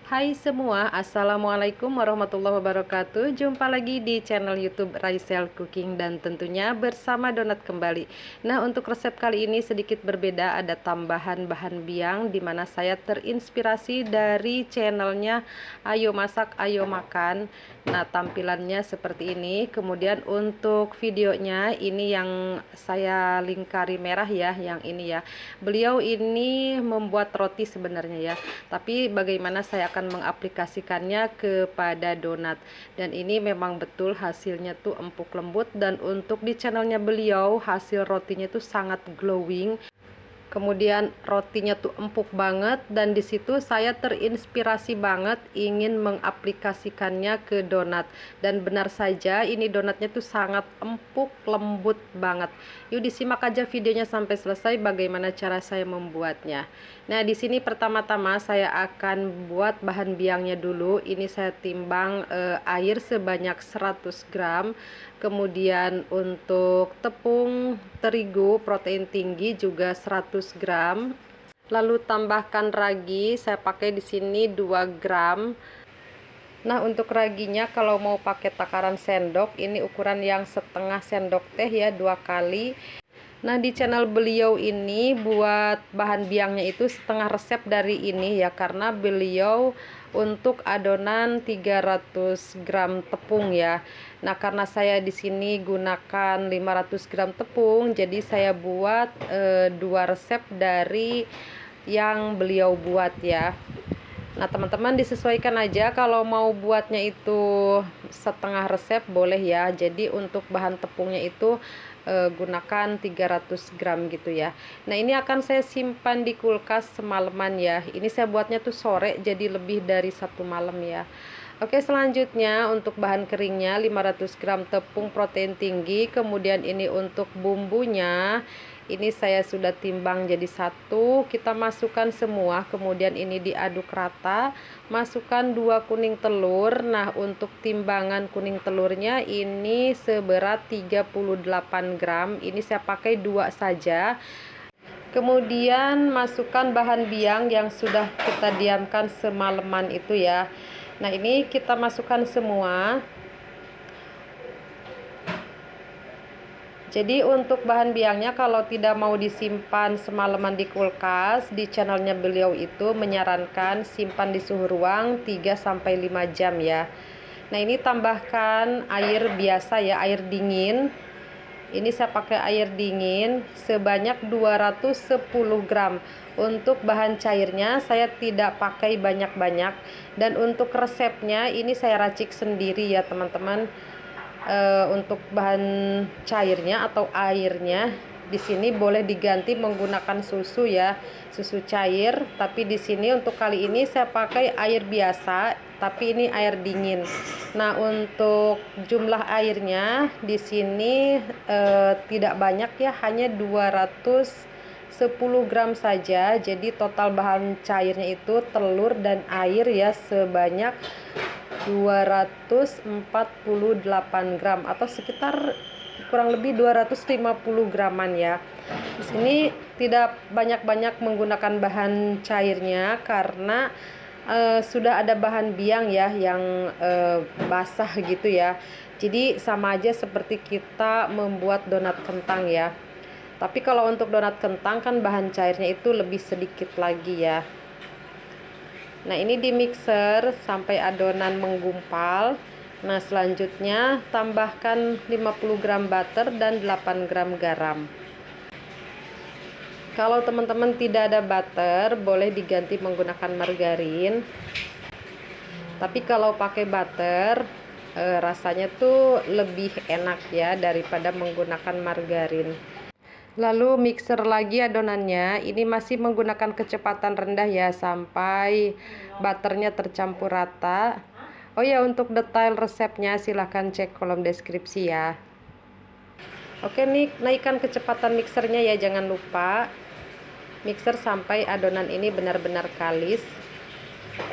Hai semua, Assalamualaikum warahmatullahi wabarakatuh. Jumpa lagi di channel YouTube Raisel Cooking dan tentunya bersama Donat kembali. Nah, untuk resep kali ini sedikit berbeda, ada tambahan bahan biang di mana saya terinspirasi dari channelnya Ayo Masak Ayo Makan. Nah, tampilannya seperti ini. Kemudian untuk videonya ini yang saya lingkari merah ya, yang ini ya. Beliau ini membuat roti sebenarnya ya. Tapi bagaimana saya akan mengaplikasikannya kepada donat, dan ini memang betul hasilnya tuh empuk lembut, dan untuk di channelnya beliau hasil rotinya tuh sangat glowing. Kemudian rotinya tuh empuk banget, dan disitu saya terinspirasi banget ingin mengaplikasikannya ke donat. Dan benar saja ini donatnya tuh sangat empuk lembut banget. Yuk disimak aja videonya sampai selesai bagaimana cara saya membuatnya. Nah, di sini pertama-tama saya akan buat bahan biangnya dulu. Ini saya timbang air sebanyak 100 gram. Kemudian untuk tepung terigu protein tinggi juga 100 gram. Lalu tambahkan ragi, saya pakai di sini 2 gram. Nah, untuk raginya kalau mau pakai takaran sendok, ini ukuran yang setengah sendok teh ya, 2 kali. Nah, di channel beliau ini buat bahan biangnya itu setengah resep dari ini ya, karena beliau untuk adonan 300 gram tepung ya. Nah, karena saya di sini gunakan 500 gram tepung, jadi saya buat 2 resep dari yang beliau buat ya. Nah, teman-teman disesuaikan aja, kalau mau buatnya itu setengah resep boleh ya. Jadi untuk bahan tepungnya itu gunakan 300 gram gitu ya. Nah, ini akan saya simpan di kulkas semalaman ya. Ini saya buatnya tuh sore, jadi lebih dari 1 malam ya. Oke, selanjutnya untuk bahan keringnya 500 gram tepung protein tinggi. Kemudian ini untuk bumbunya, ini saya sudah timbang jadi 1. Kita masukkan semua, kemudian ini diaduk rata. Masukkan 2 kuning telur. Nah, untuk timbangan kuning telurnya ini seberat 38 gram. Ini saya pakai 2 saja. Kemudian masukkan bahan biang yang sudah kita diamkan semalaman itu ya. Nah, ini kita masukkan semua. Jadi untuk bahan biangnya kalau tidak mau disimpan semalaman di kulkas, di channelnya beliau itu menyarankan simpan di suhu ruang 3-5 jam ya. Nah, ini tambahkan air biasa ya, air dingin. Ini saya pakai air dingin sebanyak 210 gram. Untuk bahan cairnya saya tidak pakai banyak-banyak. Dan untuk resepnya ini saya racik sendiri ya teman-teman. Untuk bahan cairnya atau airnya di sini boleh diganti menggunakan susu ya, susu cair. Tapi di sini untuk kali ini saya pakai air biasa, tapi ini air dingin. Nah, untuk jumlah airnya di sini tidak banyak ya, hanya 210 gram saja. Jadi total bahan cairnya itu telur dan air ya sebanyak 248 gram atau sekitar kurang lebih 250 graman ya. Di sini tidak banyak-banyak menggunakan bahan cairnya karena sudah ada bahan biang ya yang basah gitu ya. Jadi sama aja seperti kita membuat donat kentang ya. Tapi kalau untuk donat kentang kan bahan cairnya itu lebih sedikit lagi ya. Nah, ini di mixer sampai adonan menggumpal. Nah, selanjutnya tambahkan 50 gram butter dan 8 gram garam. Kalau teman-teman tidak ada butter, boleh diganti menggunakan margarin. Tapi kalau pakai butter, rasanya tuh lebih enak ya daripada menggunakan margarin. Lalu mixer lagi adonannya. Ini masih menggunakan kecepatan rendah ya sampai butternya tercampur rata. Oh ya, untuk detail resepnya silahkan cek kolom deskripsi ya. Oke nih, naikkan kecepatan mixernya ya, jangan lupa. Mixer sampai adonan ini benar-benar kalis.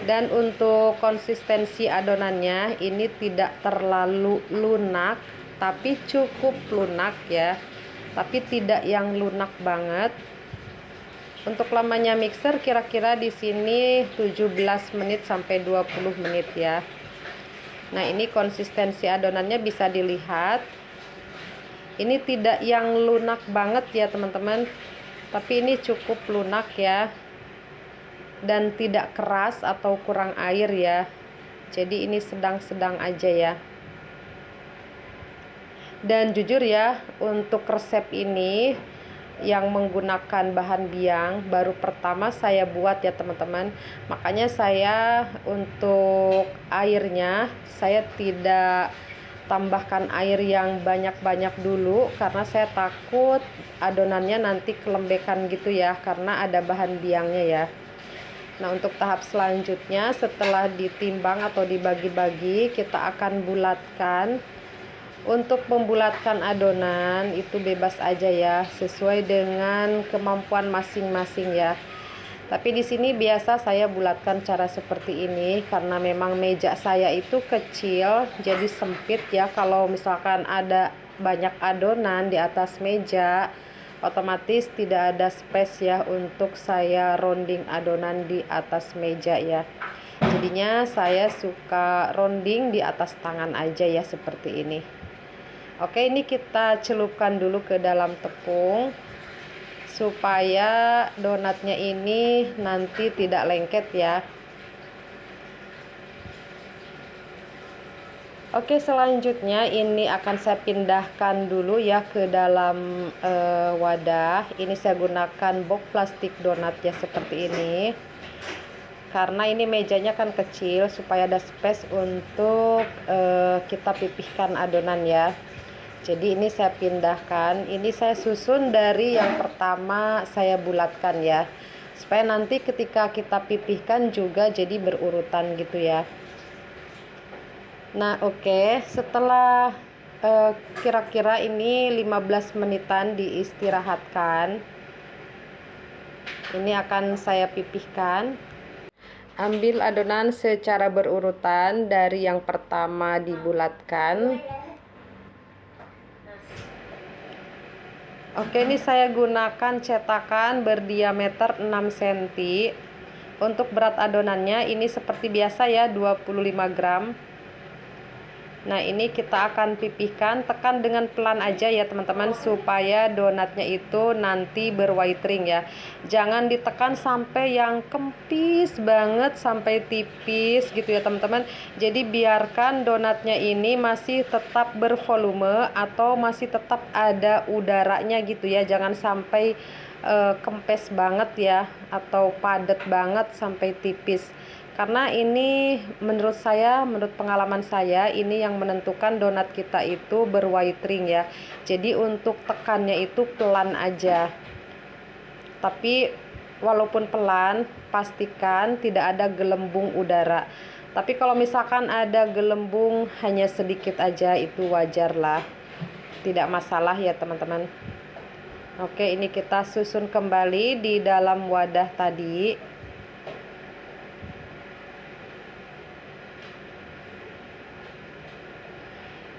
Dan untuk konsistensi adonannya ini tidak terlalu lunak, tapi cukup lunak ya. Tapi tidak yang lunak banget. Untuk lamanya mixer kira-kira di sini 17 menit sampai 20 menit ya. Nah, ini konsistensi adonannya bisa dilihat. Ini tidak yang lunak banget ya teman-teman, tapi ini cukup lunak ya. Dan tidak keras atau kurang air ya. Jadi ini sedang-sedang aja ya. Dan jujur ya, untuk resep ini yang menggunakan bahan biang baru pertama saya buat ya teman-teman. Makanya saya untuk airnya saya tidak tambahkan air yang banyak-banyak dulu, karena saya takut adonannya nanti kelembekan gitu ya, karena ada bahan biangnya ya. Nah, untuk tahap selanjutnya setelah ditimbang atau dibagi-bagi, kita akan bulatkan. Untuk membulatkan adonan itu bebas aja ya, sesuai dengan kemampuan masing-masing ya. Tapi di sini biasa saya bulatkan cara seperti ini karena memang meja saya itu kecil, jadi sempit ya. Kalau misalkan ada banyak adonan di atas meja, otomatis tidak ada space ya untuk saya rounding adonan di atas meja ya. Jadinya saya suka rounding di atas tangan aja ya, seperti ini. Oke, ini kita celupkan dulu ke dalam tepung supaya donatnya ini nanti tidak lengket ya. Oke, selanjutnya ini akan saya pindahkan dulu ya ke dalam wadah. Ini saya gunakan box plastik donat ya, seperti ini. Karena ini mejanya kan kecil, supaya ada space untuk kita pipihkan adonan ya. Jadi ini saya pindahkan, ini saya susun dari yang pertama saya bulatkan ya, supaya nanti ketika kita pipihkan juga jadi berurutan gitu ya. Nah, oke, setelah kira-kira ini 15 menitan diistirahatkan, ini akan saya pipihkan. Ambil adonan secara berurutan dari yang pertama dibulatkan. Oke, ini saya gunakan cetakan berdiameter 6 cm. Untuk berat adonannya ini seperti biasa ya, 25 gram. Nah, ini kita akan pipihkan, tekan dengan pelan aja ya teman-teman, supaya donatnya itu nanti berwhite ring ya. Jangan ditekan sampai yang kempis banget, sampai tipis gitu ya teman-teman. Jadi biarkan donatnya ini masih tetap bervolume atau masih tetap ada udaranya gitu ya. Jangan sampai kempes banget ya, atau padat banget sampai tipis. Karena ini menurut saya, menurut pengalaman saya, ini yang menentukan donat kita itu berwhite ring ya. Jadi untuk tekannya itu pelan aja. Tapi walaupun pelan, pastikan tidak ada gelembung udara. Tapi kalau misalkan ada gelembung hanya sedikit aja, itu wajar lah. Tidak masalah ya teman-teman. Oke, ini kita susun kembali di dalam wadah tadi.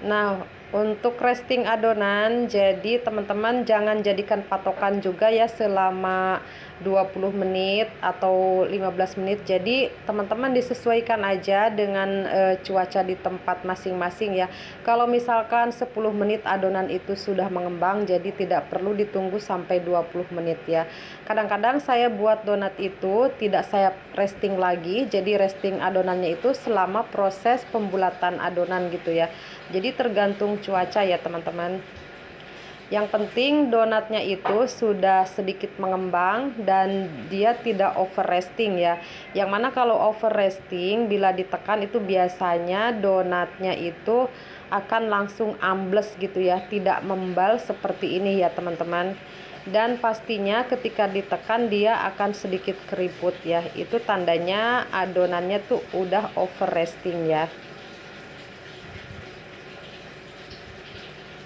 Nah, untuk resting adonan, jadi teman-teman jangan jadikan patokan juga ya selama 20 menit atau 15 menit. Jadi teman-teman disesuaikan aja dengan cuaca di tempat masing-masing ya. Kalau misalkan 10 menit adonan itu sudah mengembang, jadi tidak perlu ditunggu sampai 20 menit ya. Kadang-kadang saya buat donat itu tidak saya resting lagi, jadi resting adonannya itu selama proses pembulatan adonan gitu ya. Jadi tergantung cuaca ya teman-teman. Yang penting donatnya itu sudah sedikit mengembang dan dia tidak over resting ya. Yang mana kalau over resting, bila ditekan itu biasanya donatnya itu akan langsung ambles gitu ya, tidak membal seperti ini ya teman-teman. Dan pastinya ketika ditekan dia akan sedikit keriput ya. Itu tandanya adonannya tuh udah over resting ya.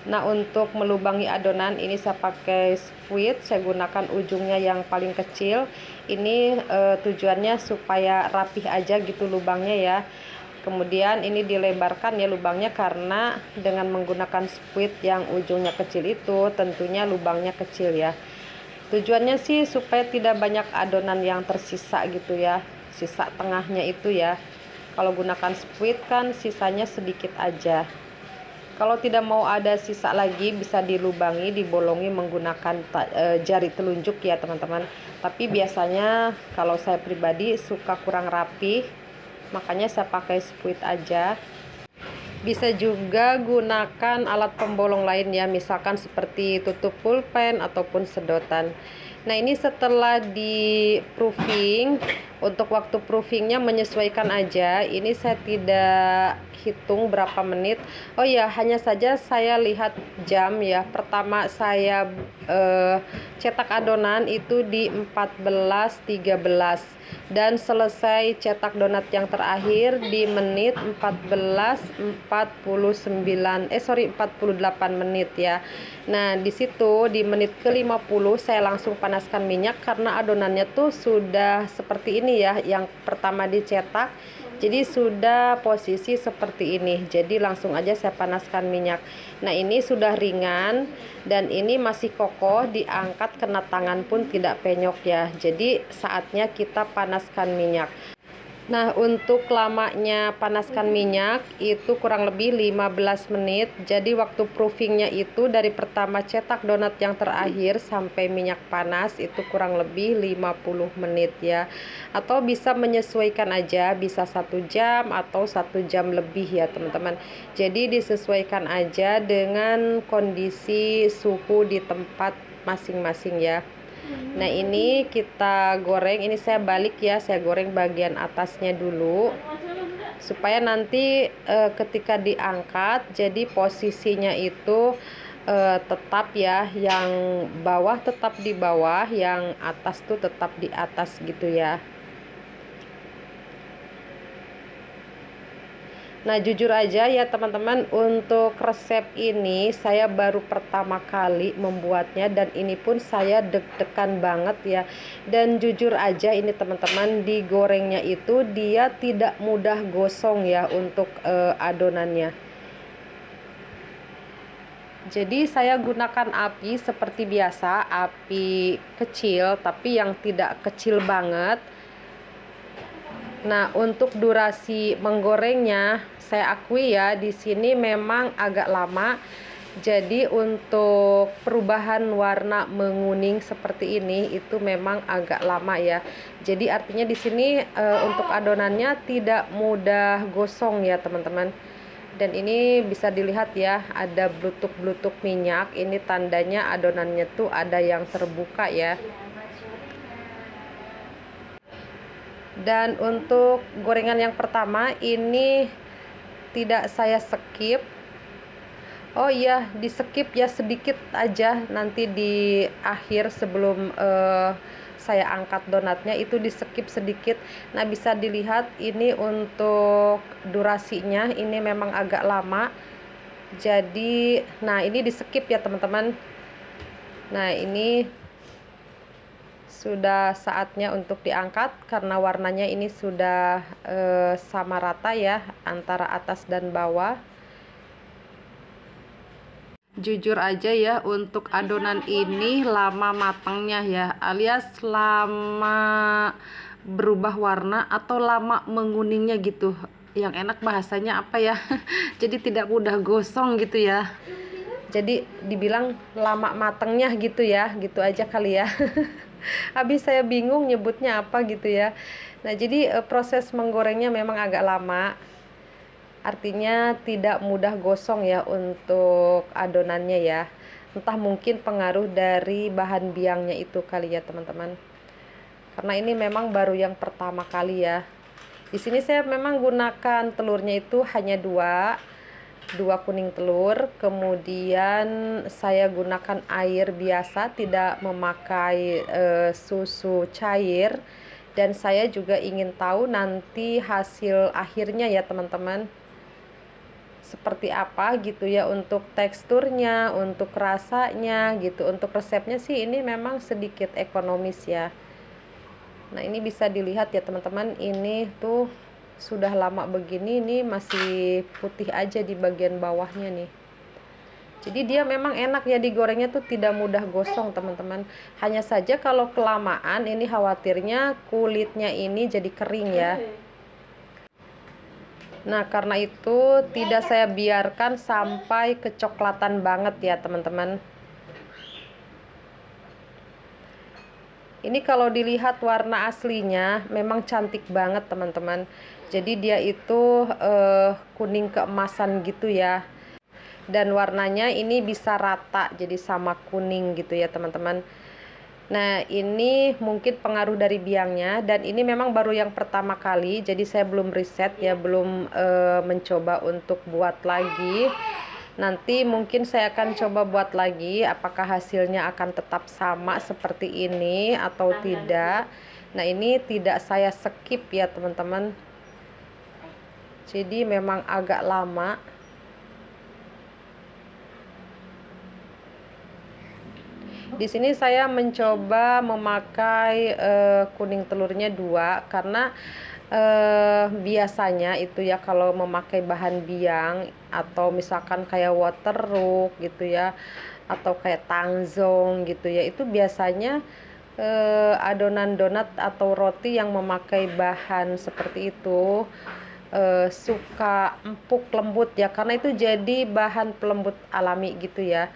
Nah, untuk melubangi adonan ini saya pakai squid, saya gunakan ujungnya yang paling kecil. Ini tujuannya supaya rapih aja gitu lubangnya ya. Kemudian ini dilebarkan ya lubangnya, karena dengan menggunakan squid yang ujungnya kecil itu tentunya lubangnya kecil ya. Tujuannya sih supaya tidak banyak adonan yang tersisa gitu ya, sisa tengahnya itu ya. Kalau gunakan squid kan sisanya sedikit aja. Kalau tidak mau ada sisa lagi, bisa dilubangi, dibolongi menggunakan jari telunjuk ya teman-teman. Tapi biasanya kalau saya pribadi suka kurang rapi, makanya saya pakai squid aja. Bisa juga gunakan alat pembolong lain ya, misalkan seperti tutup pulpen ataupun sedotan. Nah ini setelah di proofing, untuk waktu proofingnya menyesuaikan aja. Ini saya tidak hitung berapa menit. Oh ya, hanya saja saya lihat jam ya. Pertama saya cetak adonan itu di 14.13 dan selesai cetak donat yang terakhir di menit 48 menit ya. Nah, di situ di menit ke-50 saya langsung panaskan minyak karena adonannya tuh sudah seperti ini ya, yang pertama dicetak. Jadi sudah posisi seperti ini. Jadi langsung aja saya panaskan minyak. Nah, ini sudah ringan dan ini masih kokoh, diangkat kena tangan pun tidak penyok ya. Jadi saatnya kita panaskan minyak. Nah, untuk lamanya panaskan minyak itu kurang lebih 15 menit. Jadi waktu proofingnya itu dari pertama cetak donat yang terakhir sampai minyak panas itu kurang lebih 50 menit ya. Atau bisa menyesuaikan aja, bisa 1 jam atau 1 jam lebih ya teman-teman. Jadi disesuaikan aja dengan kondisi suhu di tempat masing-masing ya. Nah ini kita goreng, ini saya balik ya, saya goreng bagian atasnya dulu supaya nanti ketika diangkat jadi posisinya itu tetap ya, yang bawah tetap di bawah, yang atas tuh tetap di atas gitu ya. Nah jujur aja ya teman-teman, untuk resep ini saya baru pertama kali membuatnya dan ini pun saya deg-degan banget ya. Dan jujur aja ini teman-teman, digorengnya itu dia tidak mudah gosong ya untuk adonannya. Jadi saya gunakan api seperti biasa, api kecil tapi yang tidak kecil banget. Nah, untuk durasi menggorengnya, saya akui ya di sini memang agak lama. Jadi untuk perubahan warna menguning seperti ini itu memang agak lama ya. Jadi artinya di sini untuk adonannya tidak mudah gosong ya, teman-teman. Dan ini bisa dilihat ya, ada blutuk-blutuk minyak. Ini tandanya adonannya tuh ada yang terbuka ya. Dan untuk gorengan yang pertama ini tidak saya skip. Oh iya, di skip ya sedikit aja, nanti di akhir sebelum saya angkat donatnya itu di skip sedikit. Nah bisa dilihat ini untuk durasinya ini memang agak lama. Jadi nah ini di skip ya teman-teman. Nah ini sudah saatnya untuk diangkat karena warnanya ini sudah sama rata ya antara atas dan bawah. Jujur aja ya, untuk adonan ini lama matangnya ya, alias lama berubah warna atau lama menguningnya gitu. Yang enak bahasanya apa ya? Jadi tidak mudah gosong gitu ya. Jadi dibilang lama matangnya gitu ya, gitu aja kali ya. Habis saya bingung nyebutnya apa gitu ya. Nah jadi proses menggorengnya memang agak lama, artinya tidak mudah gosong ya untuk adonannya ya. Entah mungkin pengaruh dari bahan biangnya itu kali ya teman-teman, karena ini memang baru yang pertama kali ya. Di sini saya memang gunakan telurnya itu hanya dua kuning telur, kemudian saya gunakan air biasa, tidak memakai susu cair. Dan saya juga ingin tahu nanti hasil akhirnya ya teman-teman seperti apa gitu ya, untuk teksturnya, untuk rasanya gitu. Untuk resepnya sih ini memang sedikit ekonomis ya. Nah ini bisa dilihat ya teman-teman, ini tuh sudah lama begini, ini masih putih aja di bagian bawahnya nih. Jadi dia memang enak ya digorengnya tuh, tidak mudah gosong teman-teman. Hanya saja kalau kelamaan ini khawatirnya kulitnya ini jadi kering ya. Nah karena itu tidak saya biarkan sampai kecoklatan banget ya teman-teman. Ini kalau dilihat warna aslinya memang cantik banget teman-teman. Jadi dia itu kuning keemasan gitu ya. Dan warnanya ini bisa rata jadi sama kuning gitu ya teman-teman. Nah ini mungkin pengaruh dari biangnya, dan ini memang baru yang pertama kali, jadi saya belum riset ya, belum mencoba untuk buat lagi. Nanti mungkin saya akan coba buat lagi apakah hasilnya akan tetap sama seperti ini atau tidak. Nah ini tidak saya skip ya teman-teman, jadi memang agak lama. Di sini saya mencoba memakai kuning telurnya 2 karena biasanya itu ya kalau memakai bahan biang atau misalkan kayak waterrook gitu ya, atau kayak tangzong gitu ya, itu biasanya adonan donat atau roti yang memakai bahan seperti itu suka empuk lembut ya, karena itu jadi bahan pelembut alami gitu ya.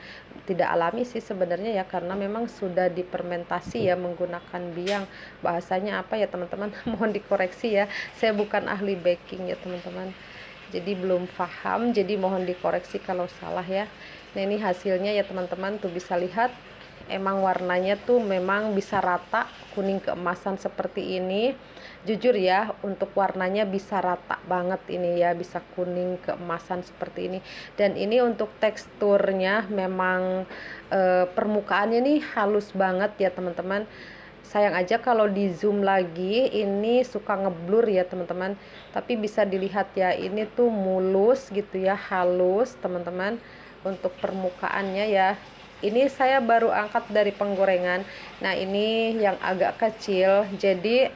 Tidak alami sih sebenarnya ya, karena memang sudah difermentasi ya menggunakan biang. Bahasanya apa ya teman-teman, mohon dikoreksi ya, saya bukan ahli baking ya teman-teman, jadi belum paham, jadi mohon dikoreksi kalau salah ya. Nah ini hasilnya ya teman-teman, tuh bisa lihat emang warnanya tuh memang bisa rata kuning keemasan seperti ini. Jujur ya, untuk warnanya bisa rata banget ini ya, bisa kuning keemasan seperti ini. Dan ini untuk teksturnya memang permukaannya nih halus banget ya teman-teman. Sayang aja kalau di zoom lagi ini suka ngeblur ya teman-teman, tapi bisa dilihat ya ini tuh mulus gitu ya, halus teman-teman untuk permukaannya ya. Ini saya baru angkat dari penggorengan. Nah ini yang agak kecil, jadi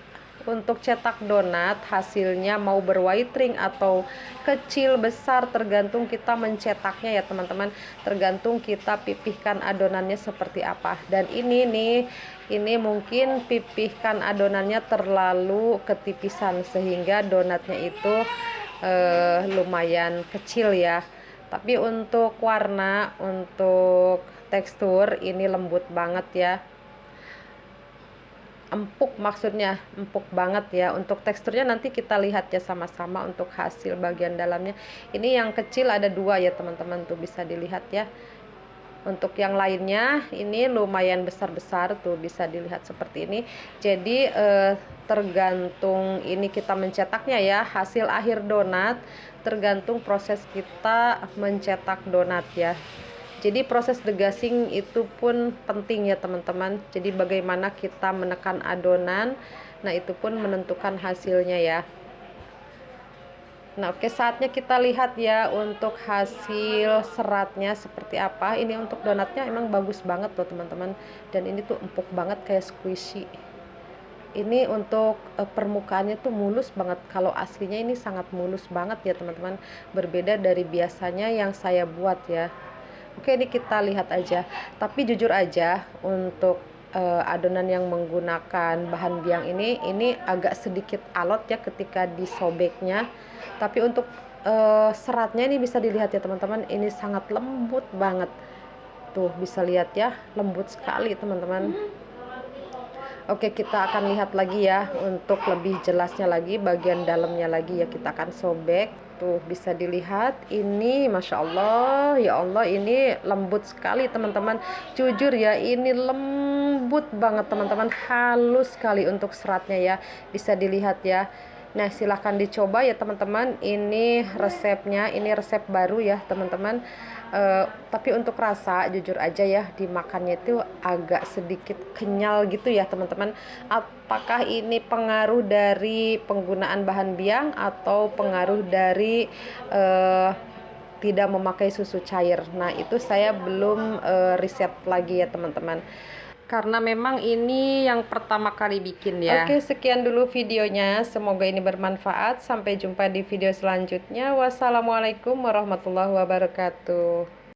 untuk cetak donat hasilnya mau berwhite ring atau kecil besar tergantung kita mencetaknya ya teman-teman, tergantung kita pipihkan adonannya seperti apa. Dan ini nih, ini mungkin pipihkan adonannya terlalu ketipisan sehingga donatnya itu lumayan kecil ya. Tapi untuk warna, untuk tekstur ini lembut banget ya, empuk, maksudnya empuk banget ya. Untuk teksturnya nanti kita lihat ya sama-sama untuk hasil bagian dalamnya. Ini yang kecil ada 2 ya teman-teman, tuh bisa dilihat ya. Untuk yang lainnya ini lumayan besar-besar, tuh bisa dilihat seperti ini. Jadi tergantung ini kita mencetaknya ya, hasil akhir donat tergantung proses kita mencetak donat ya. Jadi proses degazing itu pun penting ya teman-teman. Jadi bagaimana kita menekan adonan, nah itu pun menentukan hasilnya ya. Nah oke, saatnya kita lihat ya untuk hasil seratnya seperti apa. Ini untuk donatnya emang bagus banget loh teman-teman, dan ini tuh empuk banget kayak squishy. Ini untuk permukaannya tuh mulus banget. Kalau aslinya ini sangat mulus banget ya teman-teman, berbeda dari biasanya yang saya buat ya. Oke, ini kita lihat aja. Tapi jujur aja untuk adonan yang menggunakan bahan biang ini agak sedikit alot ya ketika disobeknya. Tapi untuk seratnya ini bisa dilihat ya teman-teman, ini sangat lembut banget. Tuh bisa lihat ya, lembut sekali teman-teman. Oke, kita akan lihat lagi ya untuk lebih jelasnya lagi bagian dalamnya lagi ya, kita akan sobek. Tuh bisa dilihat ini, Masya Allah ya Allah, ini lembut sekali teman-teman. Jujur ya, ini lembut banget teman-teman, halus sekali untuk seratnya ya, bisa dilihat ya. Nah silahkan dicoba ya teman-teman, ini resepnya, ini resep baru ya teman-teman. Tapi untuk rasa jujur aja ya, dimakannya itu agak sedikit kenyal gitu ya teman-teman. Apakah ini pengaruh dari penggunaan bahan biang atau pengaruh dari tidak memakai susu cair? Nah itu saya belum riset lagi ya teman-teman, karena memang ini yang pertama kali bikin ya. Oke, sekian dulu videonya, semoga ini bermanfaat. Sampai jumpa di video selanjutnya. Wassalamualaikum warahmatullahi wabarakatuh.